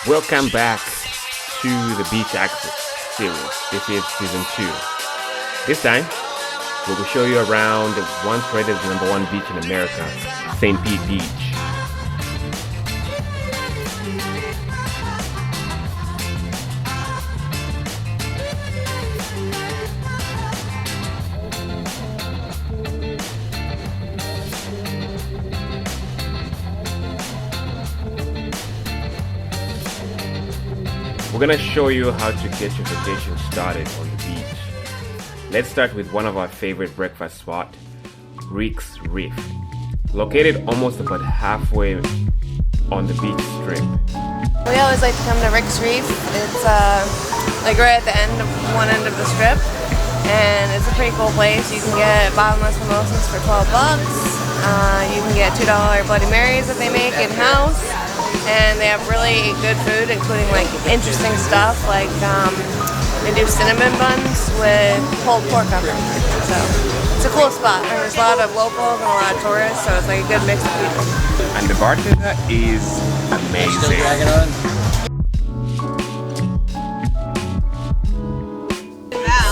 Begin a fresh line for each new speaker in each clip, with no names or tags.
Welcome back to the Beach Access series. This is season 2. This time, we will show you around the once rated the #1 beach in America, St. Pete Beach. We're gonna show you how to get your vacation started on the beach. Let's start with one of our favorite breakfast spots, Reef's Reef. Located almost about halfway on the beach strip.
We always like to come to Rick's Reef. It's like right at the end of one end of the strip, and it's a pretty cool place. You can get bottomless mimosas for $12. You can get $2 Bloody Marys that they make in-house. And they have really good food, including like interesting stuff, like they do cinnamon buns with pulled pork on them. So it's a cool spot. And there's a lot of locals and a lot of tourists, so it's like a good mix of people.
And the bartender is amazing.
Still dragging on?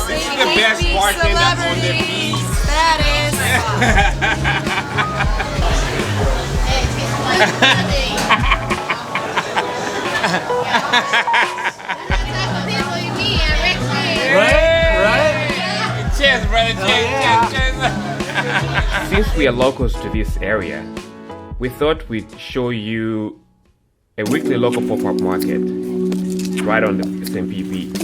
This is the best bartender on the beach.
That is.
Right?
Cheers, brother. Cheers. Since we are locals to this area, we thought we'd show you a weekly local pop-up market right on the St. Pete Beach.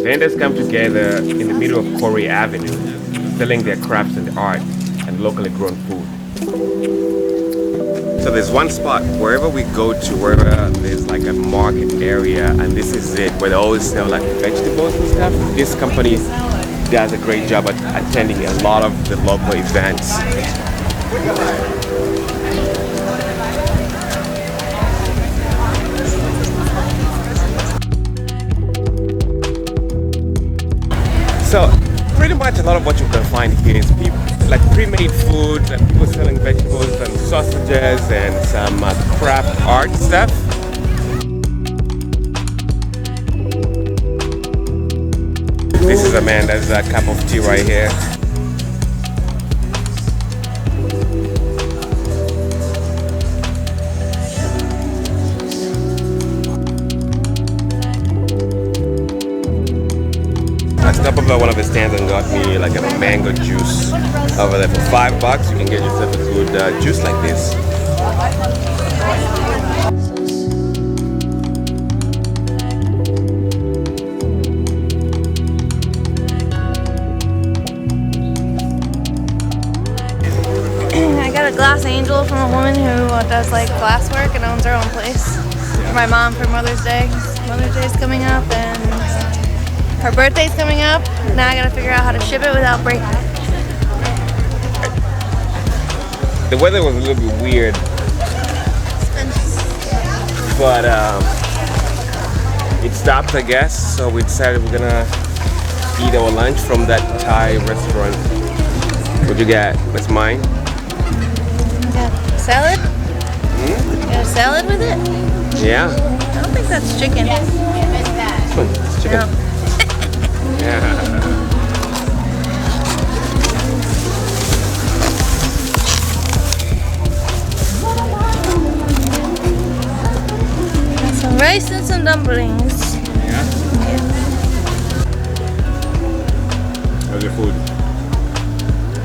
Vendors come together in the middle of Corey Avenue, selling their crafts and art and locally grown food. So there's one spot wherever we go to, wherever there's like a market area, and this is it, where they always sell like vegetables and stuff. This company does a great job at attending a lot of the local events. So pretty much a lot of what you're gonna find here is people like pre-made foods and people selling vegetables and sausages and some craft art stuff. This is Amanda's cup of tea right here. I stopped over at one of the stands and got me like a mango juice over there for $5. You can get yourself a good juice like this.
I got a glass angel from a woman who does like glass work and owns her own place. For my mom for Mother's Day. Mother's Day's coming up and her birthday's coming up. Now I gotta figure out how to ship it without breaking it.
The weather was a little bit weird, but it stopped, I guess. So we decided we're gonna eat our lunch from that Thai restaurant. What you got? What's mine?
Yeah. Salad? You got a salad with it?
Yeah.
I don't think that's chicken.
It's chicken.
No.
Yeah.
Some rice and some dumplings.
Yeah. How's your food?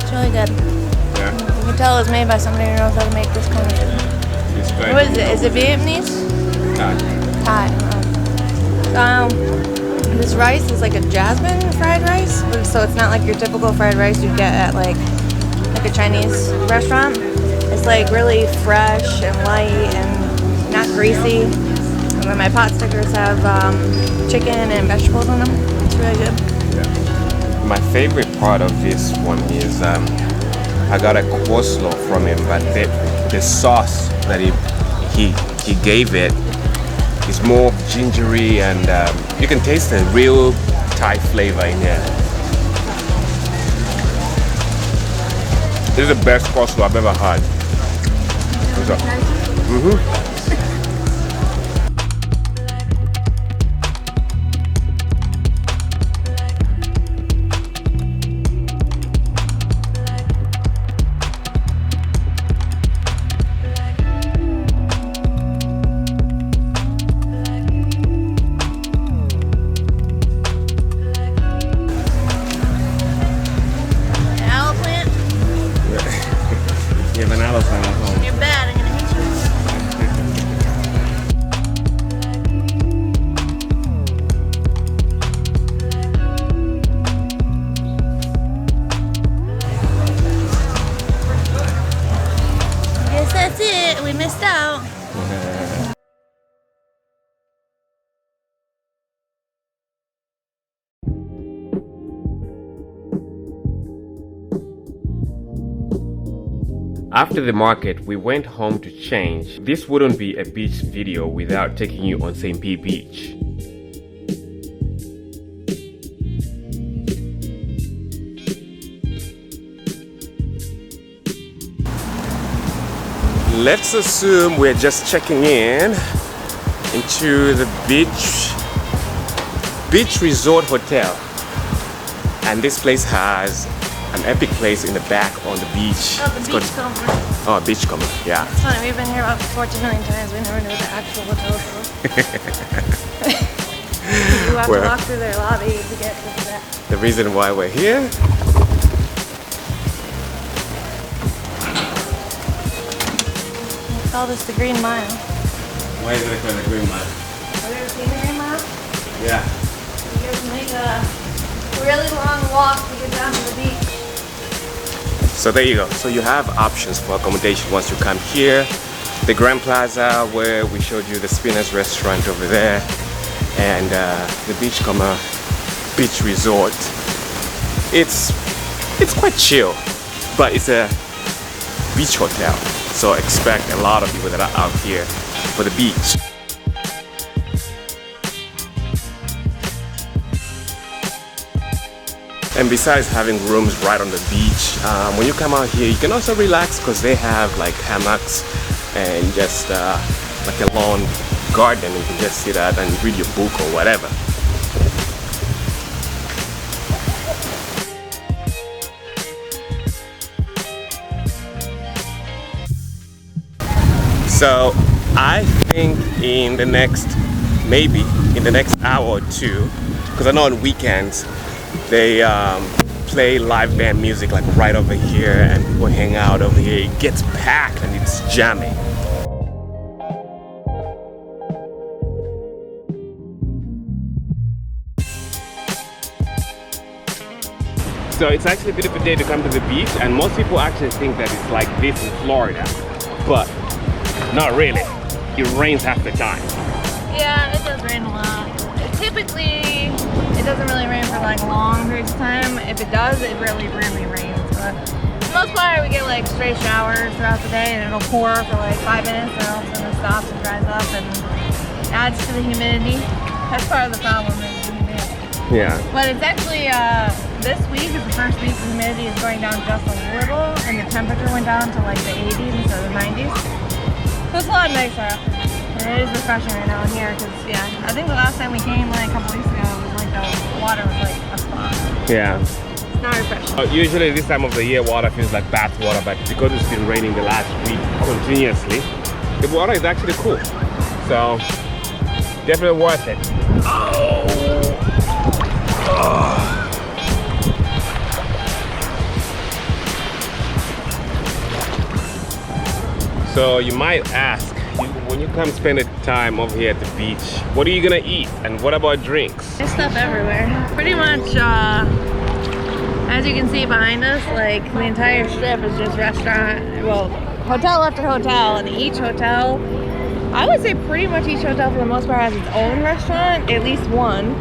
It's really good.
Yeah.
You can tell it's made by somebody who knows how to make this kind of food. What is it? Is it Vietnamese? Thai. This rice is like a jasmine fried rice, but so it's not like your typical fried rice you'd get at like a Chinese restaurant. It's like really fresh and light and not greasy. And then my pot stickers have chicken and vegetables in them. It's really good.
Yeah. My favorite part of this one is I got a coleslaw from him, but the sauce that he gave it is more gingery, and you can taste the real Thai flavor in here. This is the best coleslaw I've ever had.
out.
After the market, we went home to change. This wouldn't be a beach video without taking you on St. P Beach. Let's assume we're just checking in into the beach resort hotel. And this place has an epic place in the back on the beach.
Oh, the Beachcomber.
Oh, Beachcomber, yeah.
It's funny, we've been here about 14 million times. We never knew the actual hotel was. You have to walk through their lobby to get to that.
The reason why we're here.
We call this the Green Mile.
Why is it called the Green Mile?
Have you ever seen the Green Mile?
Yeah.
You guys make a really long walk to get down to the beach.
So there you go. So you have options for accommodation once you come here. The Grand Plaza, where we showed you the Spinners restaurant over there, and the Beachcomber Beach Resort. It's quite chill, but it's a beach hotel. So expect a lot of people that are out here for the beach. And besides having rooms right on the beach, when you come out here, you can also relax because they have like hammocks and just like a lawn garden. You can just sit out and read your book or whatever. So I think in the next hour or two, because I know on weekends they play live band music like right over here, and people hang out over here. It gets packed and it's jamming. So it's actually a beautiful day to come to the beach, and most people actually think that it's like this in Florida, but not really. It rains half the time.
Yeah, it does rain a lot. Typically, it doesn't really rain for like long periods of time. If it does, it really rains. But for the most part, we get like straight showers throughout the day, and it'll pour for like 5 minutes, and all of a sudden it stops and dries up and adds to the humidity. That's part of the problem, is the humidity.
Yeah.
But it's actually, this week is the first week the humidity is going down just a little, and the temperature went down to like the 80s instead of the 90s. So it's a lot nicer. And it is refreshing right now in here because, yeah, I think the last time we came like a couple weeks ago, it was like the water was like a spa.
Yeah.
It's not refreshing.
Usually this time of the year, water feels like bath water, but because it's been raining the last week continuously, the water is actually cool. So, definitely worth it. Oh. Oh. So you might ask, when you come spend the time over here at the beach, what are you gonna eat? And what about drinks?
There's stuff everywhere. Pretty much, as you can see behind us, like the entire strip is just restaurant, well, hotel after hotel, and each hotel, I would say pretty much each hotel for the most part has its own restaurant, at least one.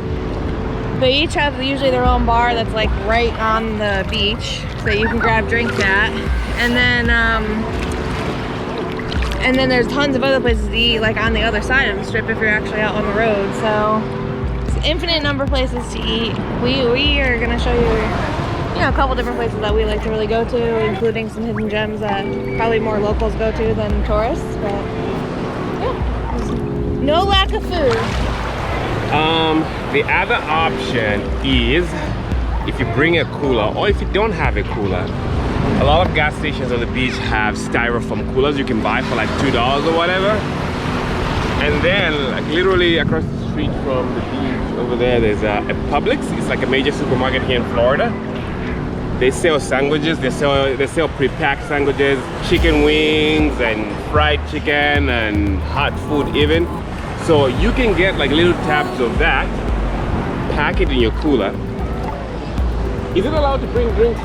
They each have usually their own bar that's like right on the beach, so you can grab drinks at. And then there's tons of other places to eat, like on the other side of the strip if you're actually out on the road. So it's an infinite number of places to eat. We are gonna show you, a couple different places that we like to really go to, including some hidden gems that probably more locals go to than tourists. But yeah, there's no lack of food.
The other option is if you bring a cooler, or if you don't have a cooler. A lot of gas stations on the beach have styrofoam coolers you can buy for like $2 or whatever. And then like literally across the street from the beach over there, there's a Publix. It's like a major supermarket here in Florida. They sell sandwiches, they sell pre-packed sandwiches, chicken wings and fried chicken and hot food even. So you can get like little tabs of that, pack it in your cooler. Is it allowed to bring drinks?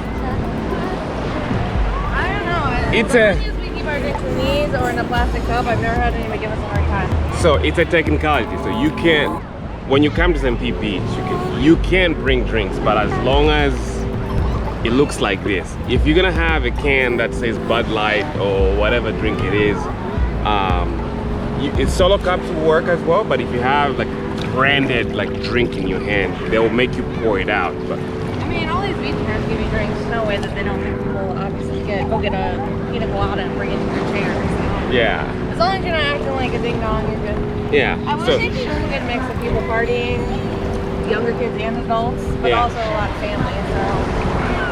I don't know.
It's
we
a
keep our our drinks in these or in a plastic cup. I've never had anybody give us a hard time.
So it's a technicality. So you can't, when you come to St. Pete Beach, you can bring drinks, but as long as it looks like this. If you're gonna have a can that says Bud Light or whatever drink it is, solo cups will work as well. But if you have like branded like drink in your hand, they will make you pour it out. But
I mean, all these beach cars give you drinks. No way that they don't make people obviously go get a pina colada and bring it to your chair. So.
Yeah.
As long as you're not acting like a ding dong, you're good.
Yeah.
I would think there's a good mix of people partying, younger kids and adults, but also a lot of families. So.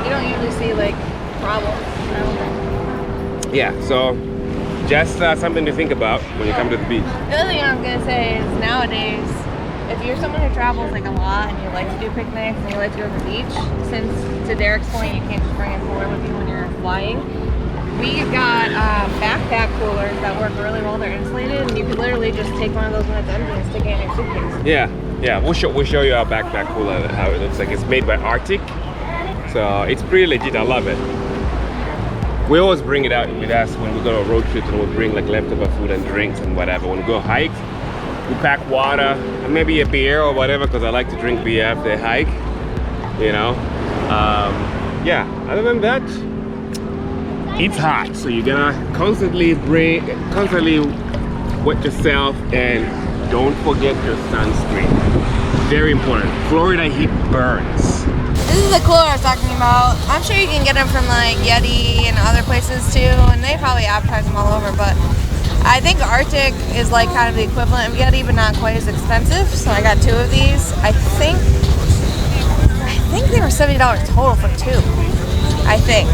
You don't usually see like problems. I don't think.
Yeah, so just something to think about when you come to the beach.
The other thing I'm gonna say is nowadays, if you're someone who travels like a lot and you like to do picnics and you like to go to the beach, since to Derek's point, you can't just bring a cooler with you when you're flying. We've got backpack coolers that work really well. They're insulated, and you can literally just take one of those when it's empty and stick it in your suitcase.
Yeah, we'll show you our backpack cooler, how it looks like. It's made by Arctic. So it's pretty legit, I love it. We always bring it out with us when we go to road trips, and we'll bring like leftover food and drinks and whatever. When we go hike, we pack water and maybe a beer or whatever, because I like to drink beer after a hike, you know. Yeah, other than that, it's hot, so you're gonna constantly wet yourself, and don't forget your sunscreen. Very important. Florida heat burns.
This is the cooler I was talking about. I'm sure you can get them from like Yeti and other places too, and they probably advertise them all over, but I think Arctic is like kind of the equivalent of Yeti, but not quite as expensive. So I got 2 of these. I think they were $70 total for 2. I think.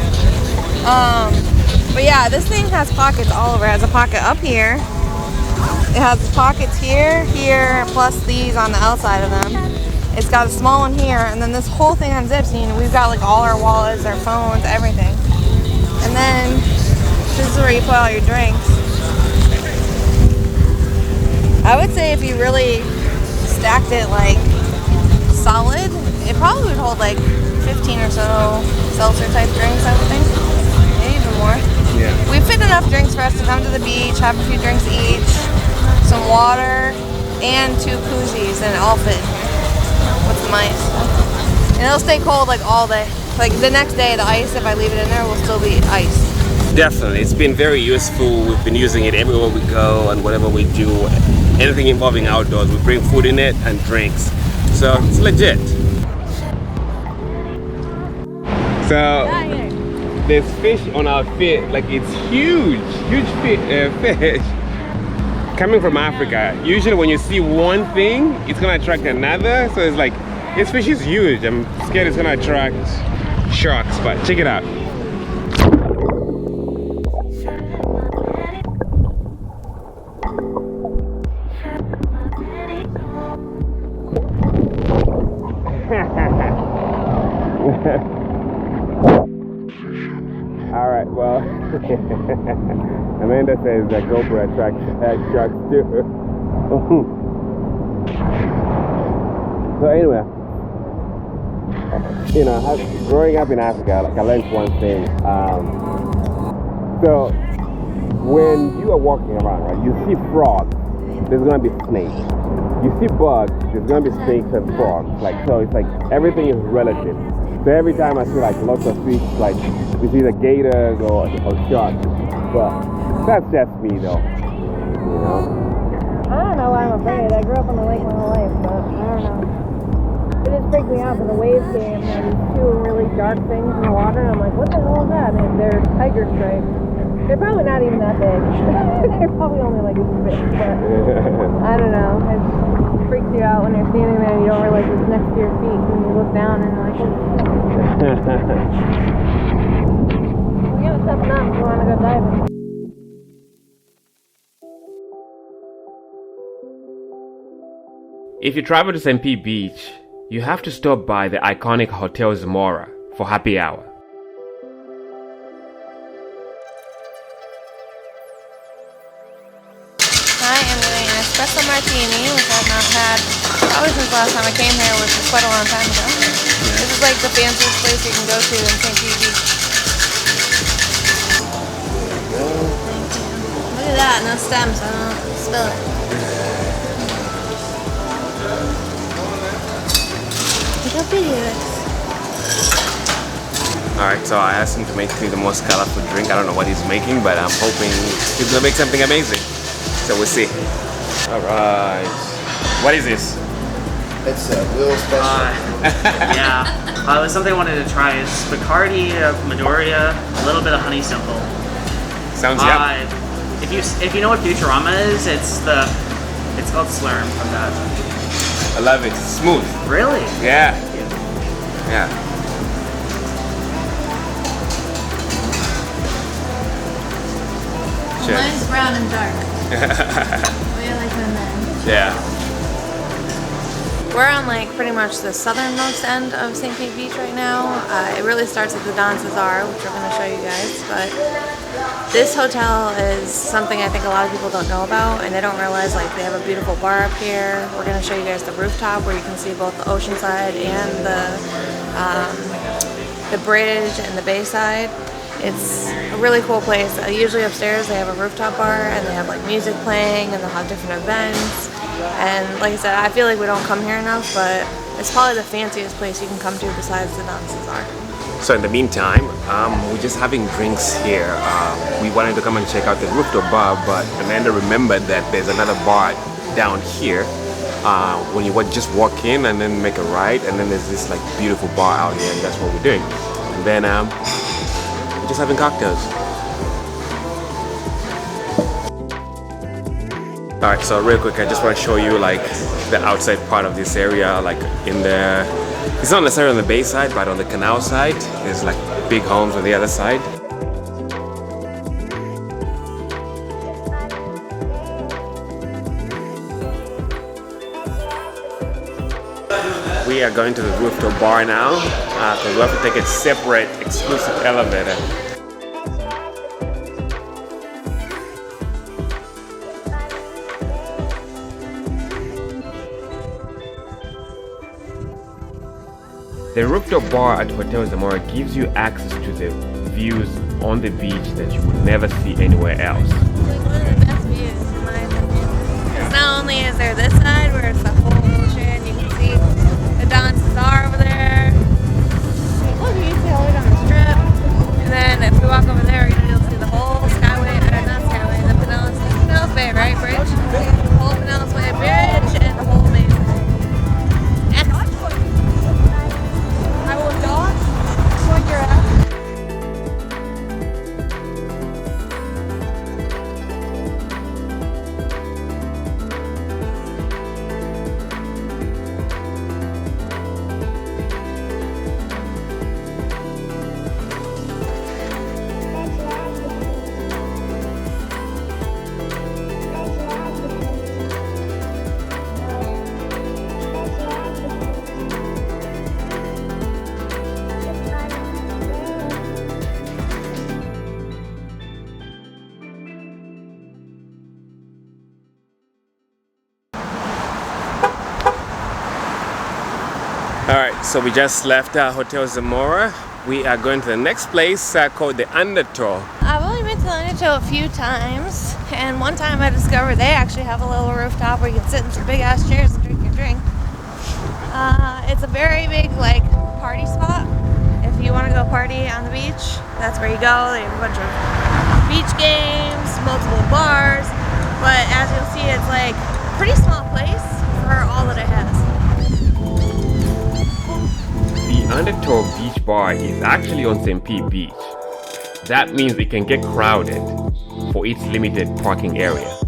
But yeah, this thing has pockets all over. It has a pocket up here. It has pockets here, plus these on the outside of them. It's got a small one here, and then this whole thing unzips, and we've got like all our wallets, our phones, everything. And then this is where you put all your drinks. I would say if you really stacked it like solid, it probably would hold like 15 or so seltzer type drinks, I would think. Maybe even more.
Yeah. We
fit enough drinks for us to come to the beach, have a few drinks each, some water, and 2 koozies, and it all fit in here. With some ice. And it'll stay cold like all day. Like the next day, the ice, if I leave it in there, will still be ice.
Definitely. It's been very useful. We've been using it everywhere we go and whatever we do. Anything involving outdoors, we bring food in it and drinks. So it's legit. So there's fish on our feet. Like it's huge fish. Coming from Africa, usually when you see one thing, it's gonna attract another. So it's like, this fish is huge. I'm scared it's gonna attract sharks, but check it out. All right, well, Amanda says that GoPro attracts sharks too. So anyway, you know, growing up in Africa, like I learned one thing. So when you are walking around, right, you see frogs, there's gonna be snakes. You see bugs, there's gonna be snakes and frogs. Like, so it's like everything is relative. So every time I see like lots of fish, like it's either gators or sharks. But that's just me though, you know.
I don't know why I'm afraid. I grew up on the lake my whole life, but I don't know. It just freaked me out when the waves came and these 2 really dark things in the water, and I'm like, what the hell is that? And they're tiger stripes. They're probably not even that big. They're probably only like this big, but I don't know. It freaks you out when you're standing there and you don't realize it's next to your feet, and you look down and you're like, we gotta toughen up if you wanna go diving.
If you travel to St. Pete Beach, you have to stop by the iconic Hotel Zamora for happy hour.
I am getting an espresso martini, which I've not had probably since the last time I came here, which was quite a long time ago. This is like the fanciest place you can go to in St. Pete Beach.
There you go.
do that, no stems, so I don't spill it. Look how pretty it is.
Alright, so I asked him to make me the most colorful drink. I don't know what he's making, but I'm hoping he's gonna make something amazing. So we'll see. Alright. What is this?
It's a little special.
Yeah. It was something I wanted to try. It's Bacardi, Midoriya, a little bit of honeysuckle.
Sounds yum.
If you know what Futurama is, it's called Slurm from that.
I love it. It's smooth.
Really?
Yeah. Yeah. Cheers.
Mine's brown and dark. We like them then.
Yeah.
We're on like pretty much the southernmost end of St. Pete Beach right now. It really starts at the Don Cesar, which we're going to show you guys. But this hotel is something I think a lot of people don't know about, and they don't realize like they have a beautiful bar up here. We're going to show you guys the rooftop where you can see both the ocean side and the bridge and the bay side. It's a really cool place. Usually upstairs they have a rooftop bar and they have like music playing and they'll have different events. And like I said, I feel like we don't come here enough, but it's probably the fanciest place you can come to besides the Don Cesar.
So in the meantime, we're just having drinks here. We wanted to come and check out the Rooftop Bar, but Amanda remembered that there's another bar down here. When you just walk in and then make a right, and then there's this like beautiful bar out here, and that's what we're doing. And then we're just having cocktails. Alright, so real quick, I just want to show you like the outside part of this area, like in the, it's not necessarily on the bay side, but on the canal side, there's like big homes on the other side. We are going to the Rooftop Bar now, because we have to take a separate exclusive elevator. The Rooftop Bar at Hotel Zamora gives you access to the views on the beach that you would never see anywhere else.
It's like one of the best views in my opinion. Because not only is there this side where it's the whole ocean, you can see the Don Cesar over there. Look, you can see all the way down the strip. And then if we walk over there, you'll see the whole Skyway, or not Skyway, the Pinellas Bay, right, bridge? The whole Pinellas Bay bridge and the whole main. I will not when you're at.
Alright, so we just left Hotel Zamora. We are going to the next place called the Undertale.
I've only been to the Undertale a few times, and one time I discovered they actually have a little rooftop where you can sit in some big ass chairs and drink your drink. It's a very big like party spot. If you want to go party on the beach, that's where you go. They have a bunch of beach games, multiple bars, but as you'll see, it's like a pretty small place for all that it has.
The Undertale Beach Bar is actually on St. Pete Beach. That means it can get crowded for its limited parking area.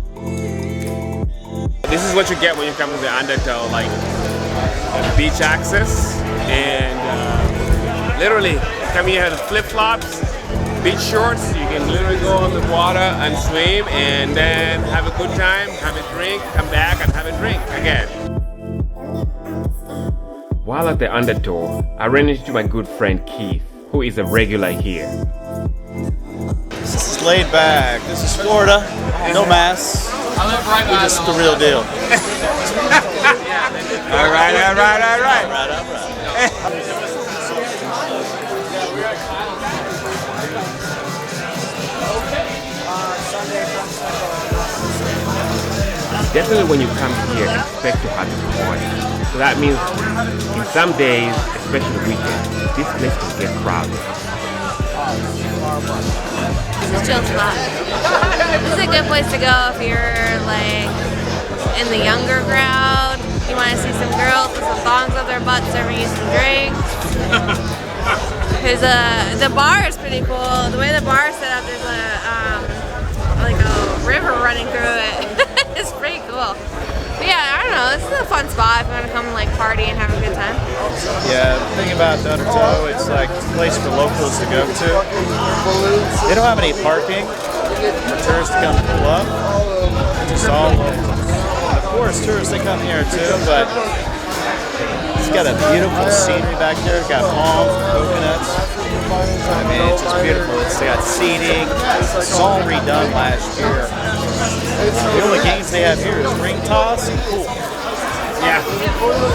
This is what you get when you come to the Undertale, like beach access, and literally come here with flip-flops, beach shorts. You can literally go on the water and swim, and then have a good time, have a drink, come back and have a drink again. While at the Undertale, I ran into my good friend Keith, who is a regular here.
This is laid back. This is Florida. No masks. We're just the real deal.
All right.
Sunday from
Definitely when you come here, expect to have a party. So that means in some days, especially weekends, this place can get crowded.
It's a chill spot. This is a good place to go if you're like in the younger crowd. You want to see some girls with some thongs up their butts serving you some drinks. Because the bar is pretty cool. The way the bar is set up, there's like a river running through it. It's pretty cool. But yeah, I don't know. This is a fun spot if you want to come and like party and have a good time.
Yeah, the thing about Undertale, it's like a place for locals to go to. They don't have any parking for tourists to come pull up. Just all locals. And of course, tourists, they come here too, but it's got a beautiful scenery back there. It's got palms and coconuts. I mean, it's just beautiful. It's got seating. It's all redone last year. The only games they have here is ring toss and pool.
Yeah.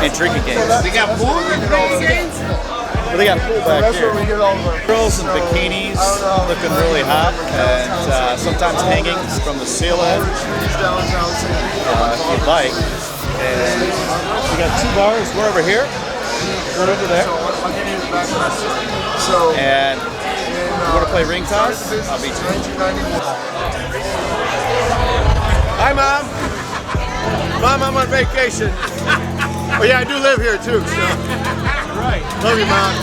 And drinking games.
They got pool and drinking games?
Well, they got pool back here. Girls in bikinis looking really hot and sometimes hanging from the ceiling if you'd like. And we got two bars. We're over here. We're over there. And you want to play ring toss? I'll beat you.
Hi, Mom. Mom, I'm on vacation. Oh, yeah, I do live here, too. So. Right. Love you, Mom.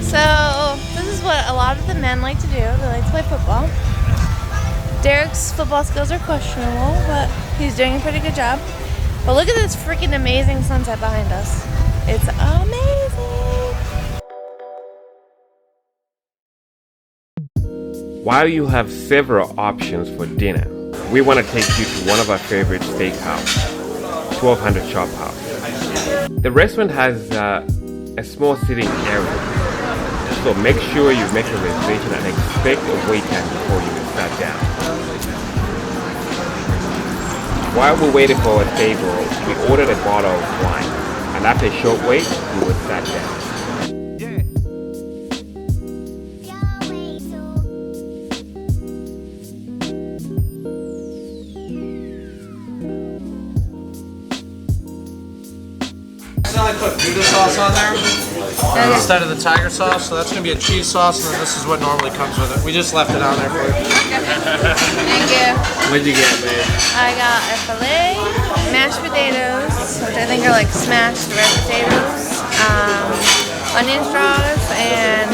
So this is what a lot of the men like to do. They like to play football. Derek's football skills are questionable, but he's doing a pretty good job. But look at this freaking amazing sunset behind us. It's amazing.
While you have several options for dinner, we want to take you to one of our favorite steakhouse, 1200 Chop House. The restaurant has a small sitting area. So make sure you make a reservation and expect a wait time before you can sat down. While we waited for our table, we ordered a bottle of wine, and after a short wait, we were sat down.
I put Gouda sauce on there instead of the tiger sauce, so that's going to be a cheese sauce, and then this is what normally comes with it. We just left it on there for you.
Thank you.
What'd you get, babe?
I got a filet, mashed potatoes, which I think are like smashed red potatoes, onion straws, and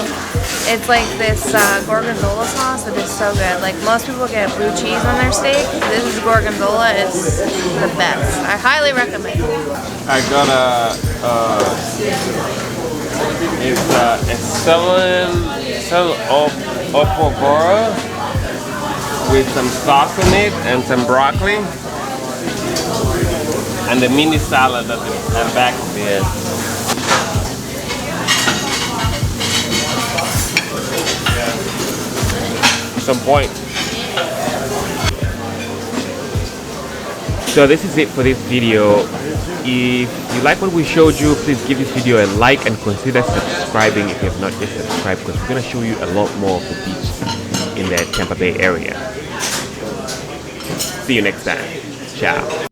it's like this gorgonzola sauce that is so good. Like most people get blue cheese on their steak. This is gorgonzola. It's the best. I highly recommend it.
I got a salad opobora with some sauce in it and some broccoli, and the mini salad at the back of it. Some point. So this is it for this video. If you like what we showed you, please give this video a like and consider subscribing if you have not yet subscribed, because we're going to show you a lot more of the beach in the Tampa Bay area. See you next time. Ciao.